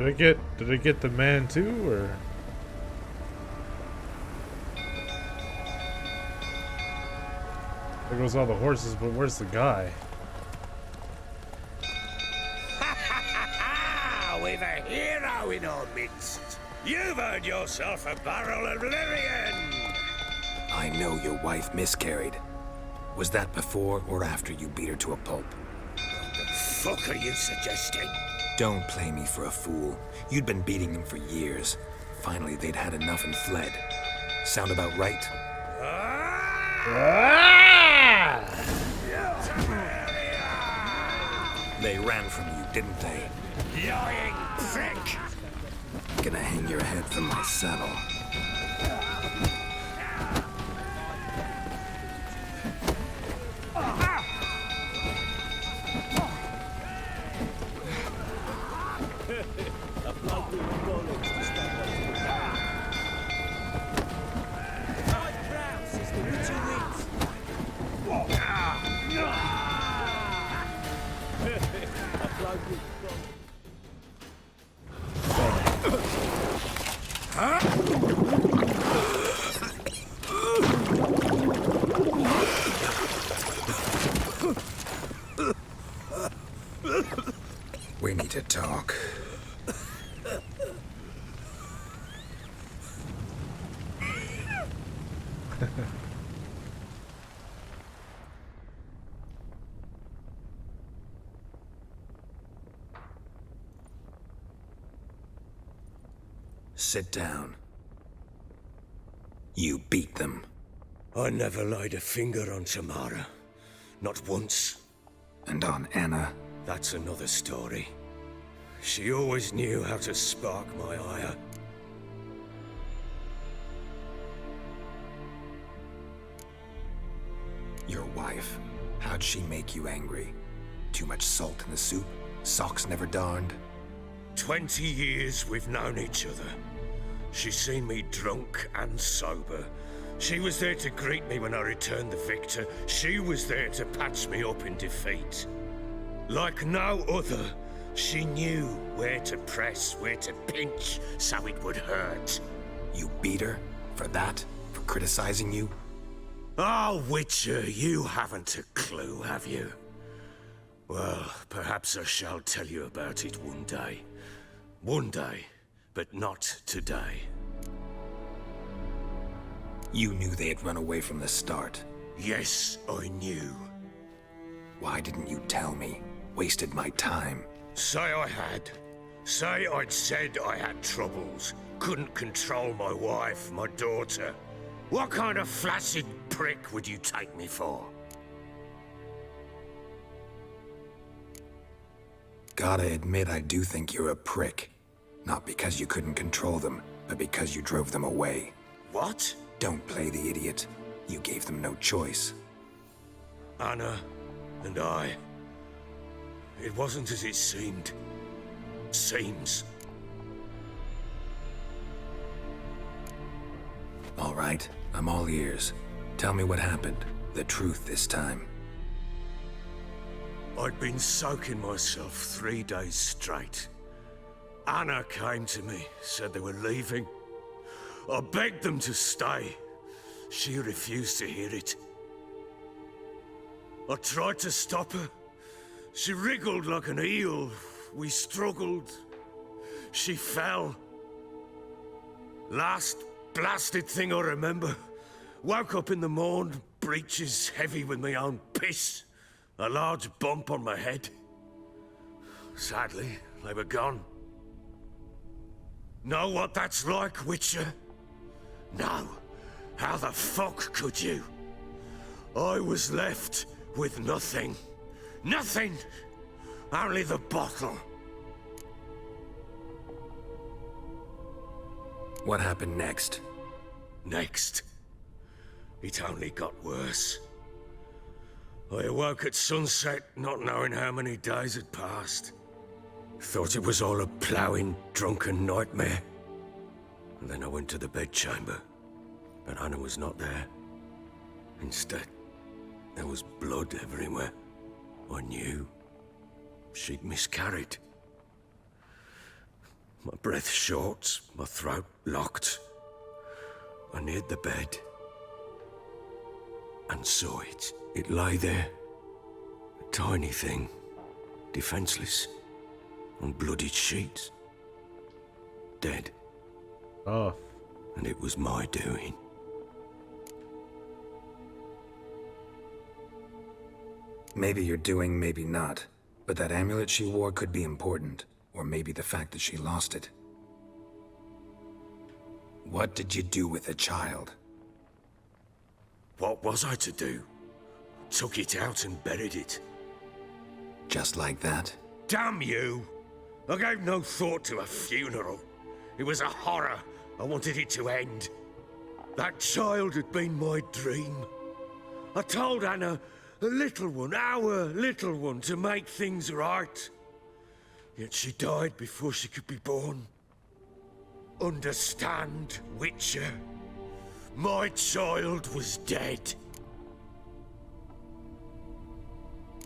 Did it get the man too, or? There goes all the horses, but where's the guy? We've a hero in our midst. You've earned yourself a barrel of Lyrian. I know your wife miscarried. Was that before or after you beat her to a pulp? What the fuck are you suggesting? Don't play me for a fool. You'd been beating them for years. Finally, they'd had enough and fled. Sound about right? They ran from you, didn't they? Lying prick! Gonna hang your head from my saddle. We need to talk. Sit down. You beat them. I never laid a finger on Tamara. Not once. And on Anna. That's another story. She always knew how to spark my ire. Your wife. How'd she make you angry? Too much salt in the soup? Socks never darned? 20 years we've known each other. She's seen me drunk and sober. She was there to greet me when I returned the victor. She was there to patch me up in defeat. Like no other, she knew where to press, where to pinch, so it would hurt. You beat her? For that? For criticizing you? Oh, Witcher, you haven't a clue, have you? Well, perhaps I shall tell you about it one day. One day, but not today. You knew they had run away from the start. Yes, I knew. Why didn't you tell me? Wasted my time. Say I had. Say I'd said I had troubles. Couldn't control my wife, my daughter. What kind of flaccid prick would you take me for? Gotta admit, I do think you're a prick. Not because you couldn't control them, but because you drove them away. What? Don't play the idiot. You gave them no choice. Anna and I. It wasn't as it seemed. Seems. All right, I'm all ears. Tell me what happened. The truth this time. I'd been soaking myself 3 days straight. Anna came to me, said they were leaving. I begged them to stay. She refused to hear it. I tried to stop her. She wriggled like an eel. We struggled. She fell. Last blasted thing I remember. Woke up in the morn, breeches heavy with my own piss. A large bump on my head. Sadly, they were gone. Know what that's like, Witcher? No. How the fuck could you? I was left with nothing. Nothing! Only the bottle. What happened next? Next. It only got worse. I awoke at sunset, not knowing how many days had passed. Thought it was all a ploughing, drunken nightmare. And then I went to the bedchamber, but Anna was not there. Instead, there was blood everywhere. I knew. She'd miscarried. My breath short, my throat locked. I neared the bed and saw it. It lay there, a tiny thing, defenseless, on bloodied sheets, dead, Oh, and it was my doing. Maybe you're doing, maybe not. But that amulet she wore could be important. Or maybe the fact that she lost it. What did you do with the child? What was I to do? Took it out and buried it. Just like that? Damn you! I gave no thought to a funeral. It was a horror. I wanted it to end. That child had been my dream. I told Anna, the little one, our little one, to make things right. Yet she died before she could be born. Understand, Witcher? My child was dead.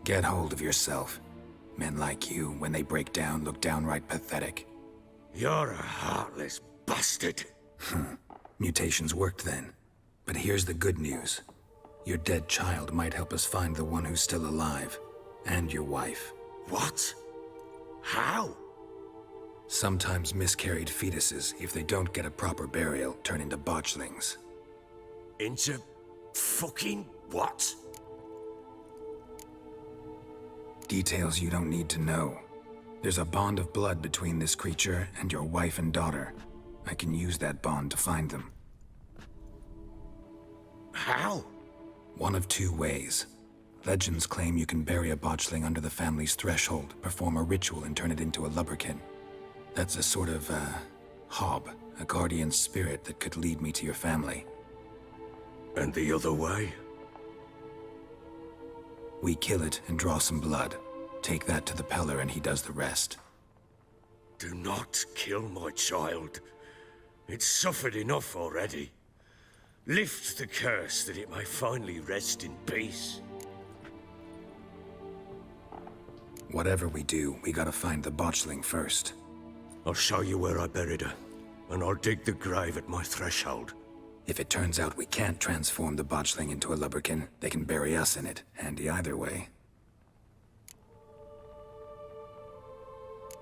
Get hold of yourself. Men like you, when they break down, look downright pathetic. You're a heartless bastard. Mutations worked then. But here's the good news. Your dead child might help us find the one who's still alive. And your wife. What? How? Sometimes miscarried fetuses, if they don't get a proper burial, turn into botchlings. Into fucking what? Details you don't need to know. There's a bond of blood between this creature and your wife and daughter. I can use that bond to find them. How? One of two ways. Legends claim you can bury a botchling under the family's threshold, perform a ritual, and turn it into a lubberkin. That's a sort of, hob, a guardian spirit that could lead me to your family. And the other way? We kill it and draw some blood. Take that to the Peller and he does the rest. Do not kill my child. It's suffered enough already. Lift the curse that it may finally rest in peace. Whatever we do, we gotta find the botchling first. I'll show you where I buried her, and I'll dig the grave at my threshold. If it turns out we can't transform the botchling into a lubberkin, they can bury us in it. Handy either way.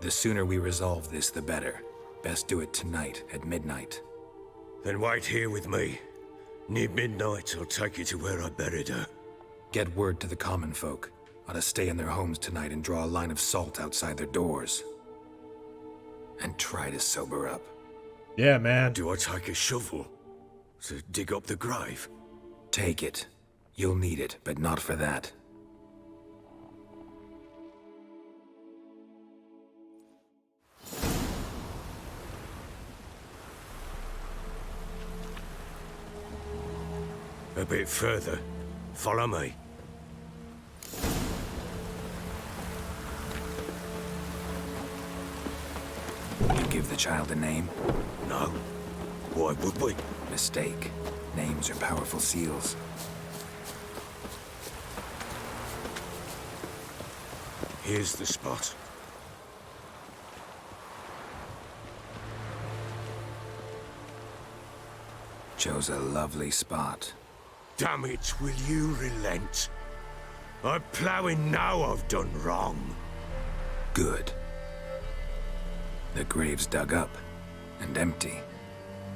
The sooner we resolve this, the better. Best do it tonight, at midnight. Then wait here with me. Near midnight, I'll take you to where I buried her. Get word to the common folk. Ought to stay in their homes tonight and draw a line of salt outside their doors. And try to sober up. yeah, man. Do I take a shovel to dig up the grave? Take it. You'll need it, but not for that. A bit further. Follow me. You give the child a name? No. Why would we? Mistake. Names are powerful seals. Here's the spot. Chose a lovely spot. Damn it, will you relent? I'm ploughing now I've done wrong. Good. The grave's dug up. And empty.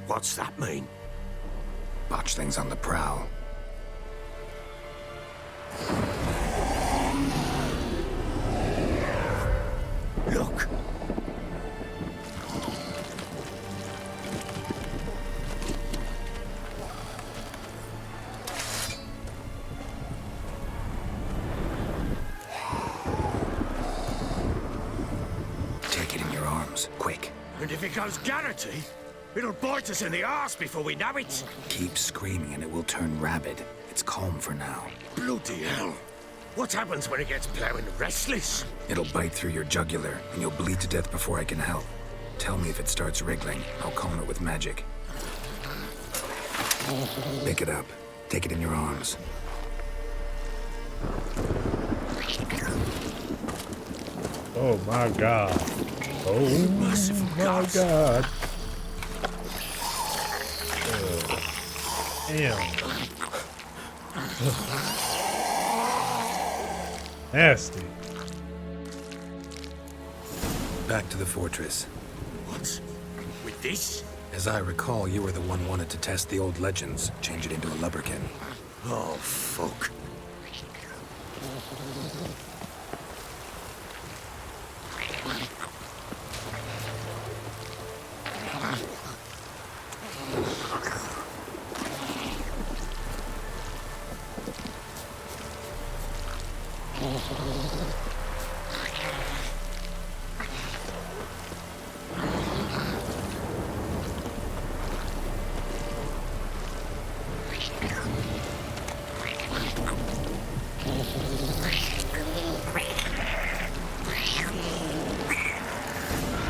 What's that mean? Botchling's on the prowl. Look. Take it in your arms, quick. And if it goes Garrity, it'll bite us in the arse before we know it. Keep screaming and it will turn rabid. It's calm for now. Bloody hell. What happens when it gets ploughing restless? It'll bite through your jugular, and you'll bleed to death before I can help. Tell me if it starts wriggling. I'll calm it with magic. Pick it up. Take it in your arms. Oh my god. Oh Merciful my gods. god. Damn. Nasty. Back to the fortress. What? With this? As I recall, you were the one wanted to test the old legends, change it into a lubberkin. Oh, fuck.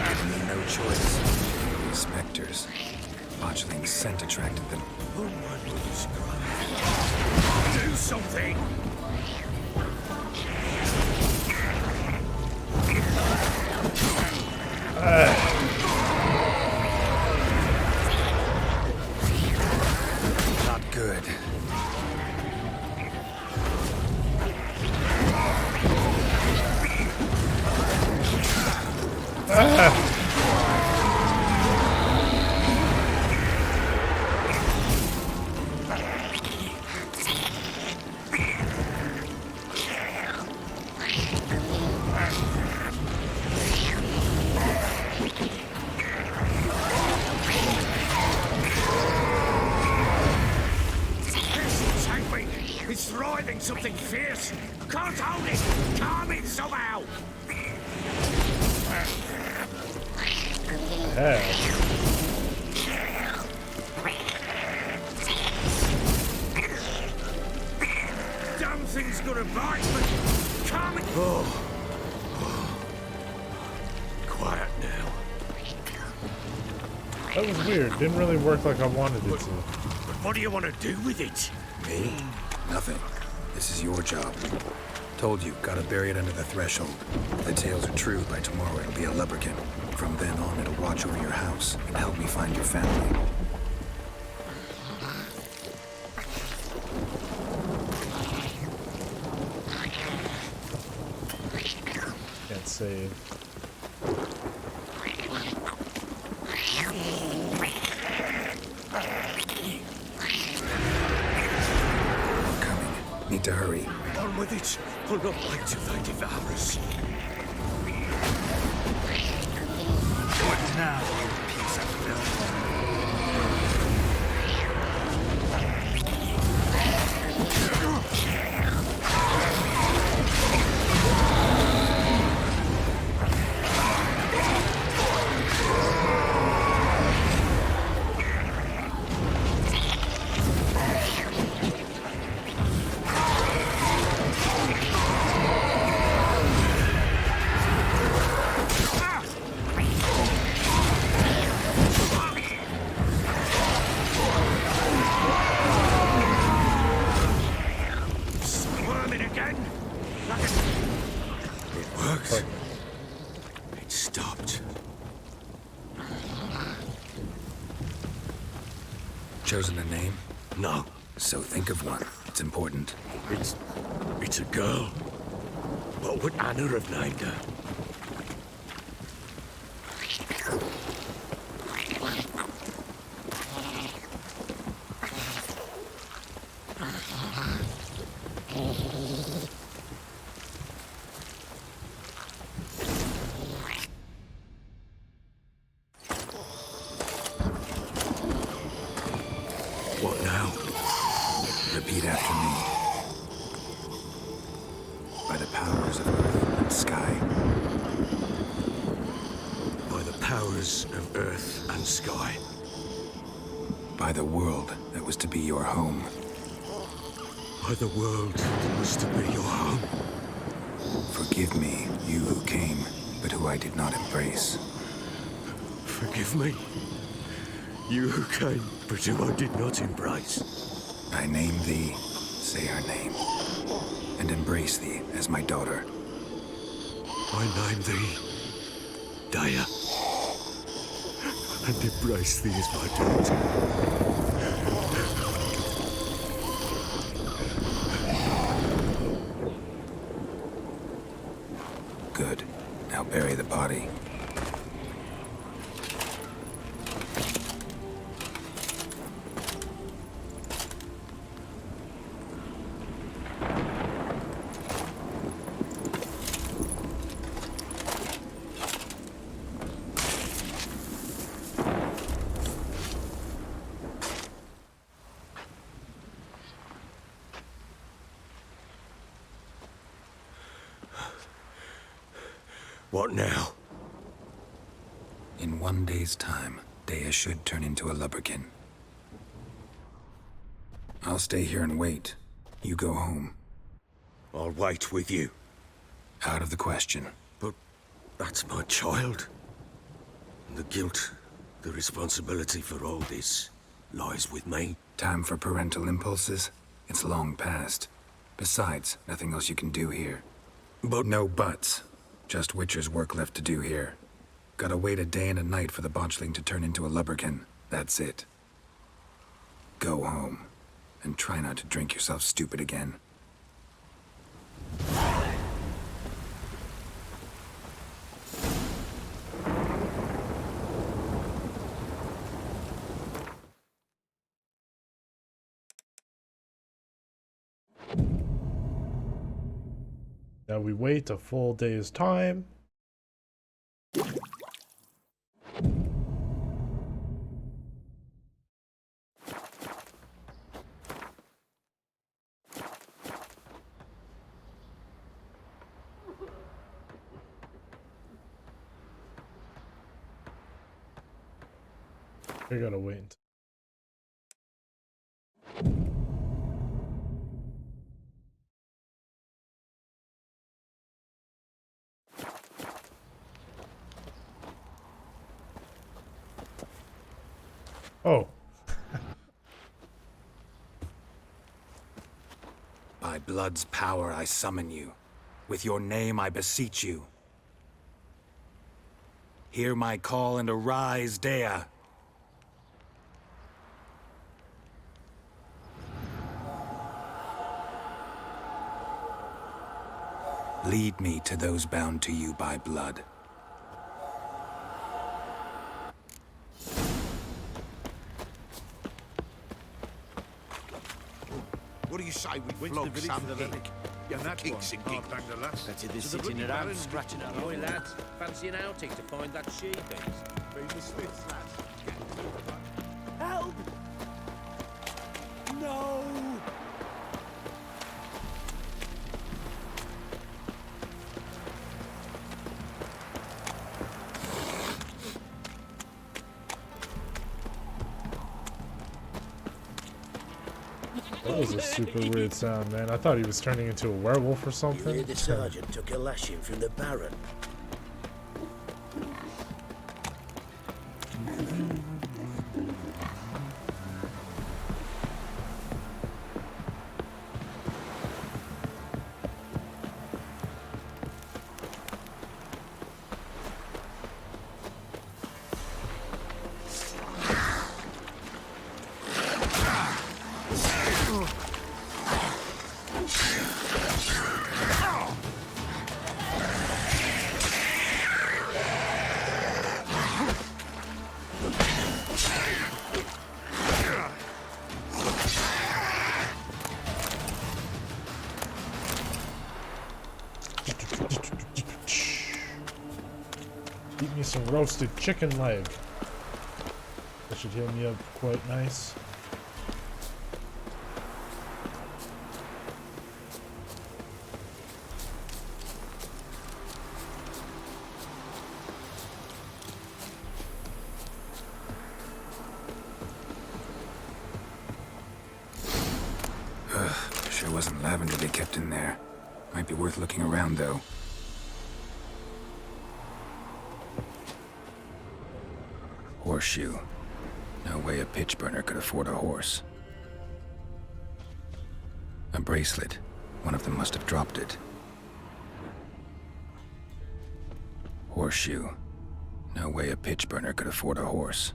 Given me no choice. These specters. Botchling's scent attracted them. Oh, my mother's crying. Do something! Not good. Take me! It's writhing something fierce! I can't hold it! Calm it somehow! Hell. Damn thing's gonna bite me! Calm it! Oh. Quiet now. That was weird. Didn't really work like I wanted it to. But what do you want to do with it? Me? Nothing. This is your job. Told you, gotta bury it under the threshold. If the tales are true, by tomorrow it'll be a lubberkin. From then on, it'll watch over your house and help me find your family. Can't save. Coming. Need to hurry. On with it! I'll not wait till they devour us. What now, you piece of filth? Squirming again? It worked. It stopped. Chosen a name? No, So think of one. It's important. it's a girl. What would Anna have named her? What now? Repeat after me. By the powers of earth and sky. By the powers of earth and sky. By the world that was to be your home. By the world that was to be your home. Forgive me, you who came, but who I did not embrace. Forgive me. You who came, but who I did not embrace. I name thee, say her name, and embrace thee as my daughter. I name thee Daya. And embrace thee as my daughter. Good. Now bury the body. What now? In 1 day's time, Dea should turn into a lubberkin. I'll stay here and wait. You go home. I'll wait with you. Out of the question. But that's my child. And the guilt, the responsibility for all this, lies with me. Time for parental impulses? It's long past. Besides, nothing else you can do here. But No buts. Just Witcher's work left to do here. Gotta wait a day and a night for the botchling to turn into a lubberkin. That's it. Go home. And try not to drink yourself stupid again. Now we wait a full day's time. We gotta wait. Oh, By blood's power I summon you. With your name I beseech you. Hear my call and arise, Dea. Lead me to those bound to you by blood. What do you say we flog some gig? Yeah, that Kicks and giggles. Better than sitting around scratching our own. Oi, lads, fancy an outing to find that she-beast? Help! No! that was a super weird sound, man. I thought he was turning into a werewolf or You something. hear the sergeant took a lashing from the Baron. Eat me some roasted chicken leg. That should heal me up quite nice. Sure wasn't lavender they kept in there. Might be worth looking around, though. Horseshoe. No way a pitch burner could afford a horse. A bracelet. One of them must have dropped it. Horseshoe. No way a pitch burner could afford a horse.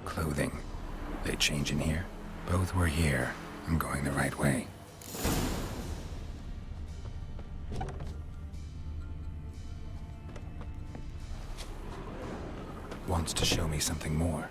Clothing. They change in here? Both were here. I'm going the right way. Wants to show me something more.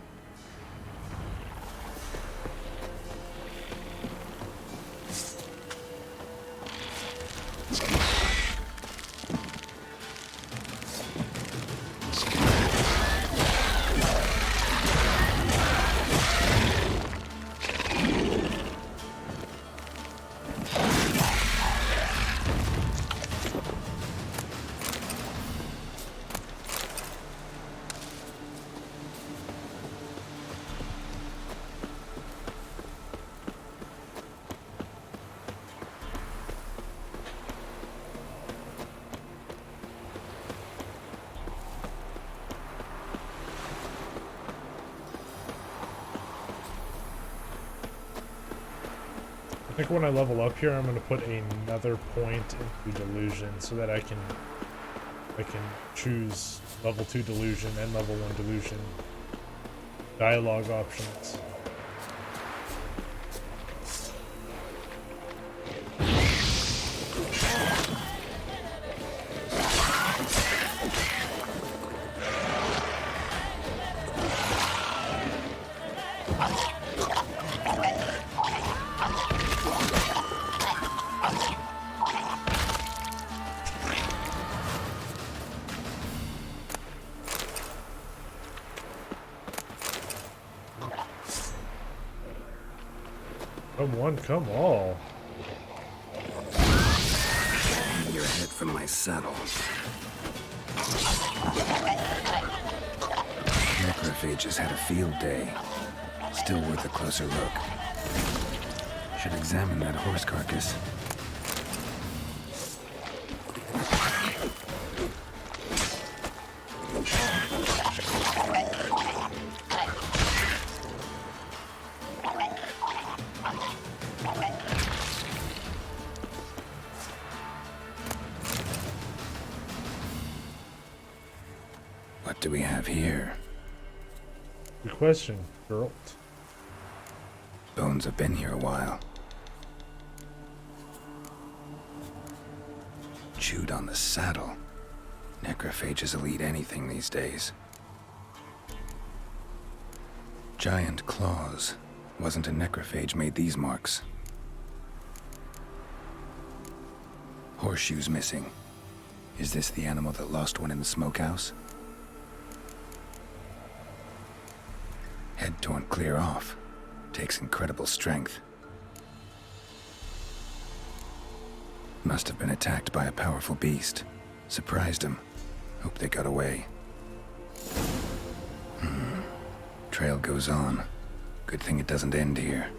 I think when I level up here, I'm going to put another point into Delusion so that I can choose level 2 Delusion and level 1 Delusion dialogue options. Come one, come all. You're a head from my saddle. Necrophages had a field day. Still worth a closer look. Should examine that horse carcass. What do we have here? Good question, Geralt. Bones have been here a while. Chewed on the saddle. Necrophages will eat anything these days. Giant claws. Wasn't a necrophage made these marks. Horseshoes missing. Is this the animal that lost one in the smokehouse? Head torn clear off. Takes incredible strength. Must have been attacked by a powerful beast. Surprised him. Hope they got away. Trail goes on. Good thing it doesn't end here.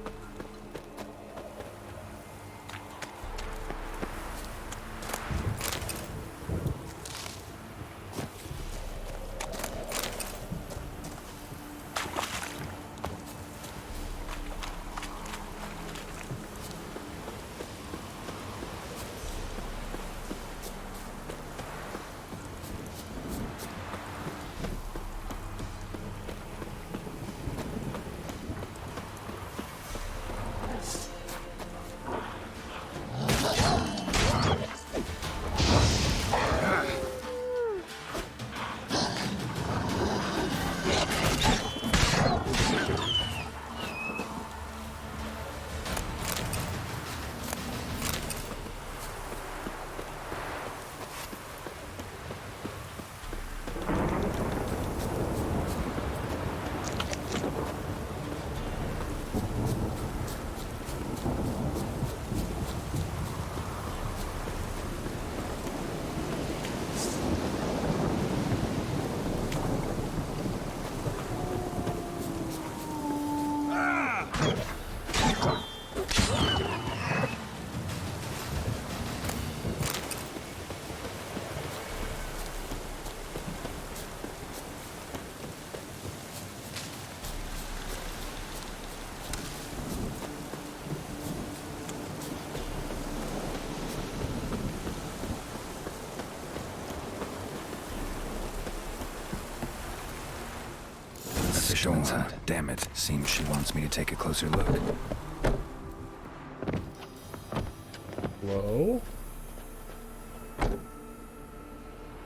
fisherman's hut. Damn it. Seems she wants me to take a closer look. Hello?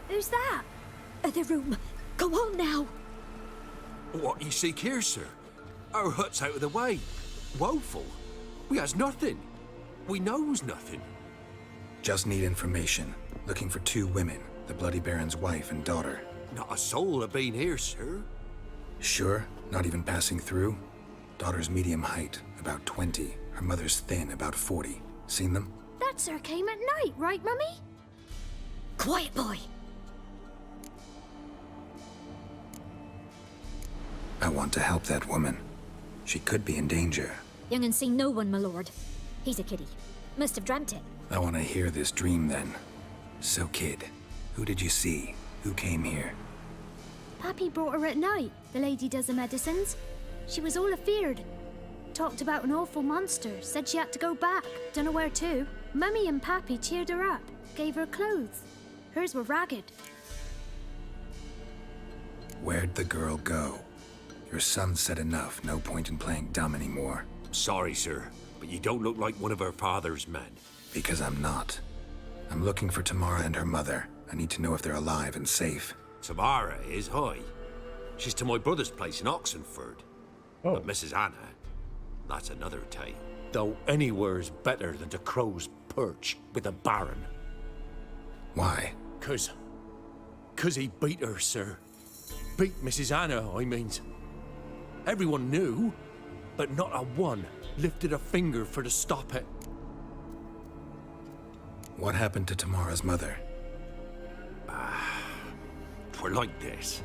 Who's that? Other room. Go on now. What you seek here, sir? Our hut's out of the way. Woeful. We has nothing. We knows nothing. Just need information. Looking for 2 women, the Bloody Baron's wife and daughter. Not a soul have been here, sir. Sure? Not even passing through? Daughter's medium height, about 20. Her mother's thin, about 40. Seen them? That sir came at night, right, Mummy? Quiet, boy. I want to help that woman. She could be in danger. Young and seen no one, my lord. He's a kiddie. Must have dreamt it. I want to hear this dream then. So, kid, who did you see? Who came here? Pappy brought her at night. The lady does the medicines. She was all afeared. Talked about an awful monster. Said she had to go back. Don't know where to. Mummy and Pappy cheered her up. Gave her clothes. Hers were ragged. Where'd the girl go? Your son said enough. No point in playing dumb anymore. Sorry, sir, but you don't look like one of our father's men. Because I'm not. I'm looking for Tamara and her mother. I need to know if they're alive and safe. Tamara is high. She's to my brother's place in Oxenford. Oh. But Mrs. Anna, that's another tale. Though anywhere's better than to Crow's Perch with the Baron. Why? Cause he beat her, sir. Beat Mrs. Anna, I means. Everyone knew, but not a one lifted a finger for to stop it. What happened to Tamara's mother? Twere like this.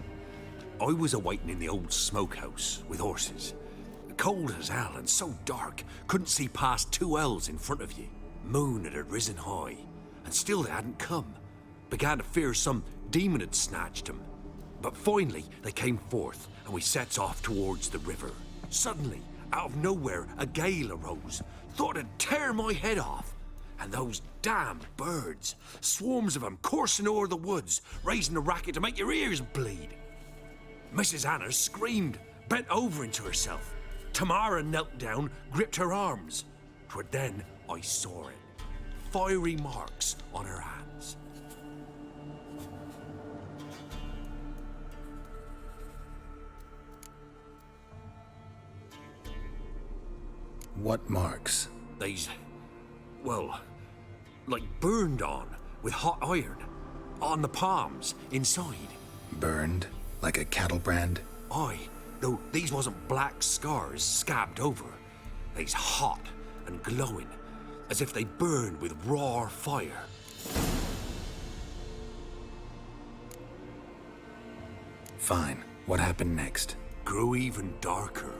I was awaiting in the old smokehouse with horses. Cold as hell and so dark, couldn't see past 2 ells in front of you. Moon had risen high, and still they hadn't come. Began to fear some demon had snatched them. But finally, they came forth, and we sets off towards the river. Suddenly, out of nowhere, a gale arose. Thought it'd tear my head off. And those damn birds, swarms of them coursing o'er the woods, raising a racket to make your ears bleed. Mrs. Anna screamed, bent over into herself. Tamara knelt down, gripped her arms. 'Twere then I saw it. Fiery marks on her hands. What marks? They's, well, like burned on with hot iron. On the palms, inside. Burned? Like a cattle brand? Aye, though these wasn't black scars scabbed over. They's hot and glowing, as if they burned with raw fire. Fine. What happened next? Grew even darker.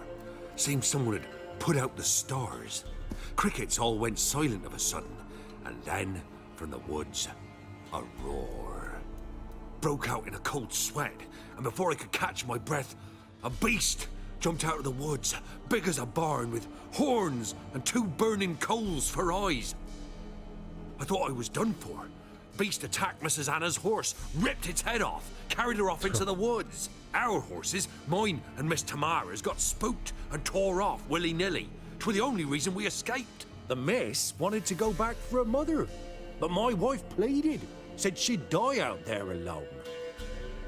Seemed someone had put out the stars. Crickets all went silent of a sudden, and then, from the woods, a roar. Broke out in a cold sweat, and before I could catch my breath, a beast jumped out of the woods, big as a barn, with horns and 2 burning coals for eyes. I thought I was done for. Beast attacked Mrs. Anna's horse, ripped its head off, carried her off into the woods. Our horses, mine and Miss Tamara's, got spooked and tore off willy-nilly. 'Twere the only reason we escaped. The miss wanted to go back for her mother, but my wife pleaded, said she'd die out there alone.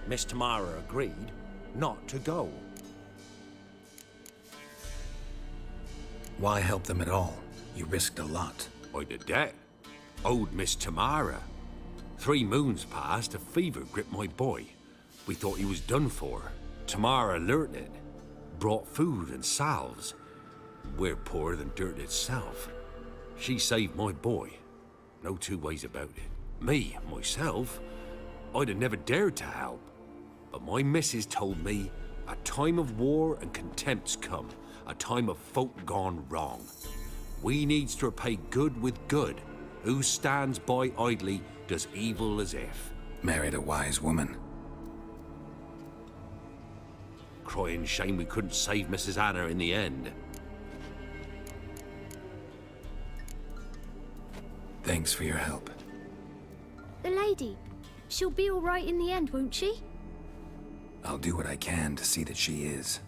Miss Tamara agreed not to go. Why help them at all? You risked a lot. I'd a debt. Owed Miss Tamara. 3 moons passed, a fever gripped my boy. We thought he was done for. Tamara learnt it. Brought food and salves. We're poorer than dirt itself. She saved my boy. No 2 ways about it. Me, myself, I'd have never dared to help. But my missus told me a time of war and contempt's come. A time of folk gone wrong. We needs to repay good with good. Who stands by idly does evil as if. Married a wise woman. Crying shame we couldn't save Mrs. Anna in the end. Thanks for your help. The lady. She'll be all right in the end, won't she? I'll do what I can to see that she is.